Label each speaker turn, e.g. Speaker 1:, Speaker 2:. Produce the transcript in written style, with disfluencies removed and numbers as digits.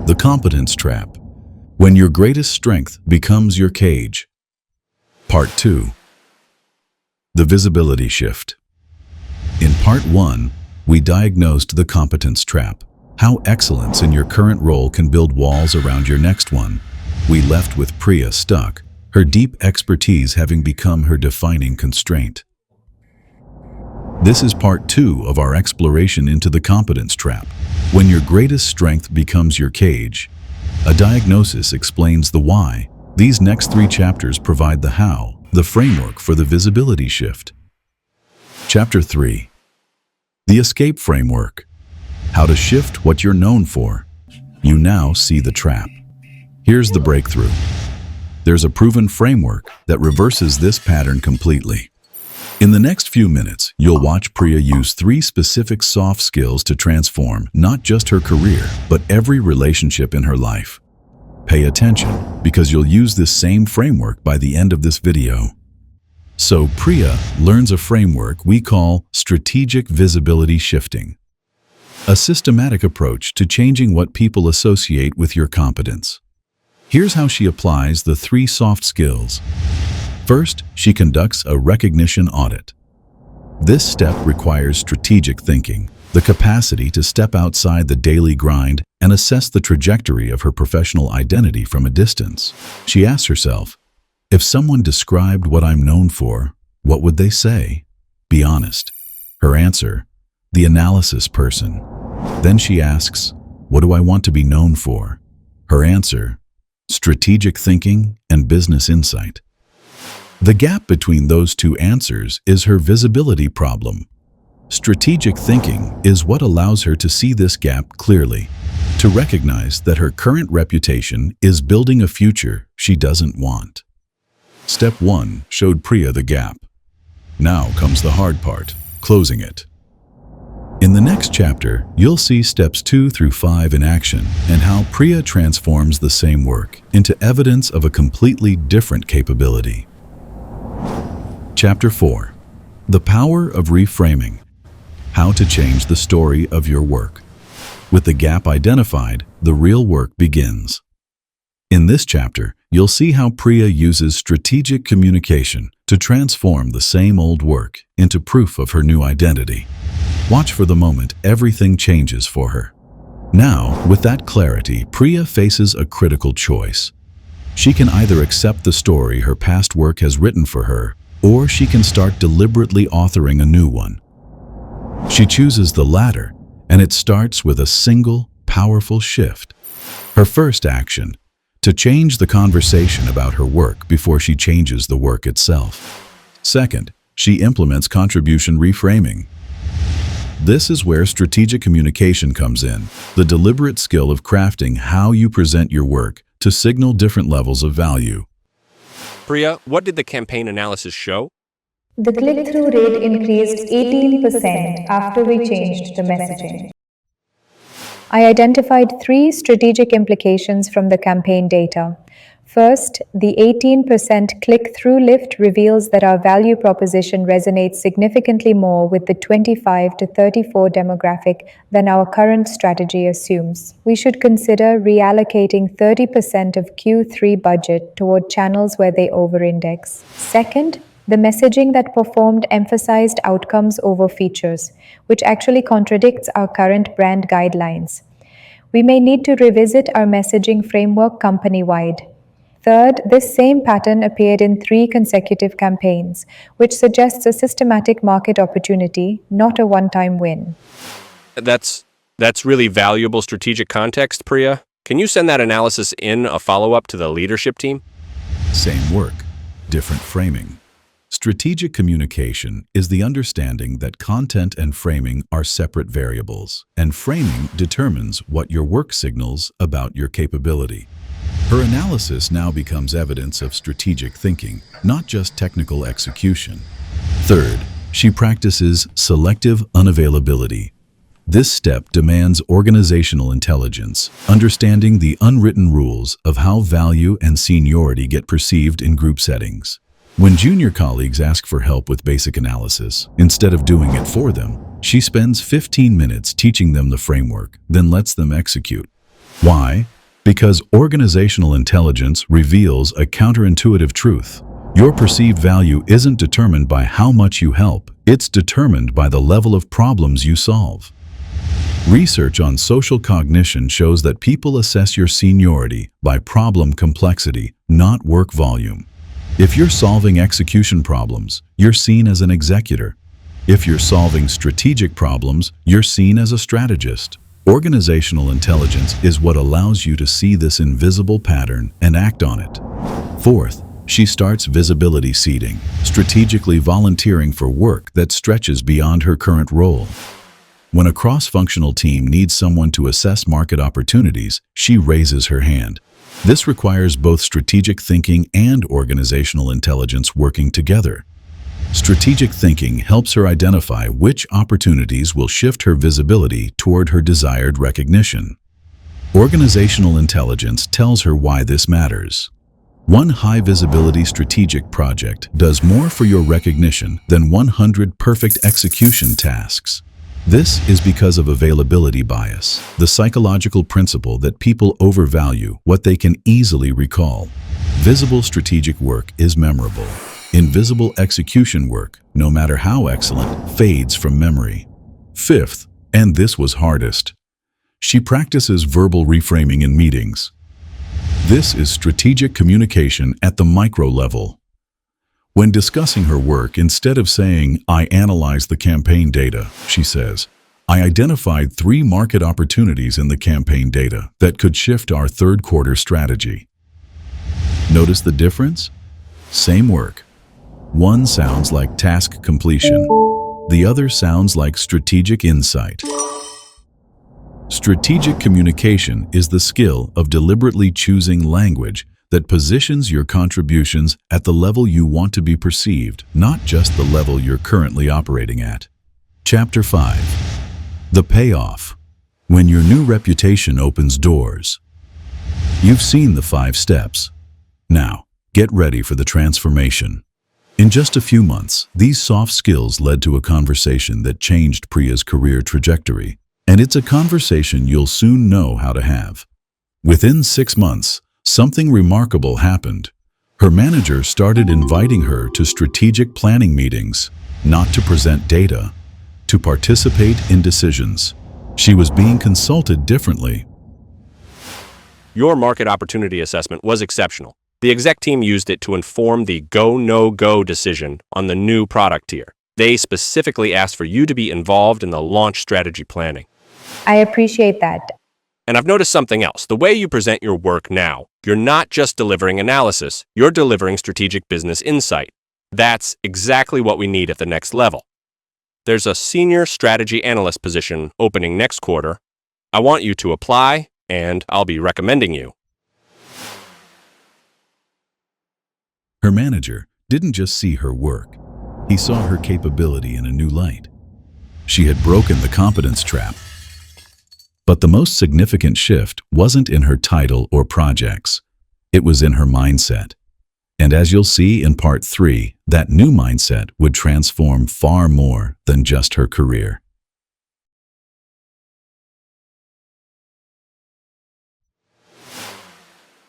Speaker 1: The Competence Trap. When your greatest strength becomes your cage. Part 2. The Visibility Shift. In Part 1, we diagnosed the competence trap, how excellence in your current role can build walls around your next one. We left with Priya stuck, her deep expertise having become her defining constraint. This is Part 2 of our exploration into the competence trap. When your greatest strength becomes your cage. A diagnosis explains the why. These next 3 chapters provide the how, the framework for the visibility shift. Chapter 3. The Escape Framework. How to shift what you're known for. You now see the trap. Here's the breakthrough. There's a proven framework that reverses this pattern completely. In the next few minutes, you'll watch Priya use 3 specific soft skills to transform not just her career, but every relationship in her life. Pay attention, because you'll use this same framework by the end of this video. So Priya learns a framework we call strategic visibility shifting. A systematic approach to changing what people associate with your competence. Here's how she applies the 3 soft skills. First, she conducts a recognition audit. This step requires strategic thinking, the capacity to step outside the daily grind and assess the trajectory of her professional identity from a distance. She asks herself, if someone described what I'm known for, what would they say? Be honest. Her answer, the analysis person. Then she asks, what do I want to be known for? Her answer, strategic thinking and business insight. The gap between those 2 answers is her visibility problem. Strategic thinking is what allows her to see this gap clearly, to recognize that her current reputation is building a future she doesn't want. Step 1 showed Priya the gap. Now comes the hard part, closing it. In the next chapter, you'll see steps 2 through 5 in action and how Priya transforms the same work into evidence of a completely different capability. Chapter 4. The Power of Reframing. How to change the story of your work. With the gap identified, the real work begins. In this chapter, you'll see how Priya uses strategic communication to transform the same old work into proof of her new identity. Watch for the moment everything changes for her. Now, with that clarity, Priya faces a critical choice. She can either accept the story her past work has written for her, or she can start deliberately authoring a new one. She chooses the latter, and it starts with a single, powerful shift. Her first action, to change the conversation about her work before she changes the work itself. Second, she implements contribution reframing. This is where strategic communication comes in, the deliberate skill of crafting how you present your work to signal different levels of value.
Speaker 2: Priya, what did the campaign analysis show?
Speaker 3: The click-through rate increased 18% after we changed the messaging. I identified 3 strategic implications from the campaign data. First, the 18% click-through lift reveals that our value proposition resonates significantly more with the 25 to 34 demographic than our current strategy assumes. We should consider reallocating 30% of Q3 budget toward channels where they over-index. Second, the messaging that performed emphasized outcomes over features, which actually contradicts our current brand guidelines. We may need to revisit our messaging framework company-wide. Third, this same pattern appeared in 3 consecutive campaigns, which suggests a systematic market opportunity, not a one-time win.
Speaker 2: That's really valuable strategic context, Priya. Can you send that analysis in a follow-up to the leadership team?
Speaker 1: Same work, different framing. Strategic communication is the understanding that content and framing are separate variables, and framing determines what your work signals about your capability. Her analysis now becomes evidence of strategic thinking, not just technical execution. Third, she practices selective unavailability. This step demands organizational intelligence, understanding the unwritten rules of how value and seniority get perceived in group settings. When junior colleagues ask for help with basic analysis, instead of doing it for them, she spends 15 minutes teaching them the framework, then lets them execute. Why? Because organizational intelligence reveals a counterintuitive truth. Your perceived value isn't determined by how much you help, it's determined by the level of problems you solve. Research on social cognition shows that people assess your seniority by problem complexity, not work volume. If you're solving execution problems, you're seen as an executor. If you're solving strategic problems, you're seen as a strategist. Organizational intelligence is what allows you to see this invisible pattern and act on it. Fourth, she starts visibility seeding, strategically volunteering for work that stretches beyond her current role. When a cross-functional team needs someone to assess market opportunities, she raises her hand. This requires both strategic thinking and organizational intelligence working together. Strategic thinking helps her identify which opportunities will shift her visibility toward her desired recognition. Organizational intelligence tells her why this matters. One high-visibility strategic project does more for your recognition than 100 perfect execution tasks. This is because of availability bias, the psychological principle that people overvalue what they can easily recall. Visible strategic work is memorable. Invisible execution work, no matter how excellent, fades from memory. Fifth, and this was hardest, she practices verbal reframing in meetings. This is strategic communication at the micro level. When discussing her work, instead of saying, "I analyzed the campaign data," she says, "I identified 3 market opportunities in the campaign data that could shift our third quarter strategy." Notice the difference? Same work. One sounds like task completion. The other sounds like strategic insight. Strategic communication is the skill of deliberately choosing language that positions your contributions at the level you want to be perceived, not just the level you're currently operating at. Chapter 5. The Payoff. When your new reputation opens doors. You've seen the 5 steps. Now, get ready for the transformation. In just a few months, these soft skills led to a conversation that changed Priya's career trajectory. And it's a conversation you'll soon know how to have. Within 6 months, something remarkable happened. Her manager started inviting her to strategic planning meetings, not to present data, to participate in decisions. She was being consulted differently.
Speaker 2: Your market opportunity assessment was exceptional. The exec team used it to inform the go-no-go decision on the new product tier. They specifically asked for you to be involved in the launch strategy planning.
Speaker 3: I appreciate that.
Speaker 2: And I've noticed something else. The way you present your work now, you're not just delivering analysis, you're delivering strategic business insight. That's exactly what we need at the next level. There's a senior strategy analyst position opening next quarter. I want you to apply, and I'll be recommending you.
Speaker 1: Her manager didn't just see her work. He saw her capability in a new light. She had broken the competence trap. But the most significant shift wasn't in her title or projects. It was in her mindset. And as you'll see in part 3, that new mindset would transform far more than just her career.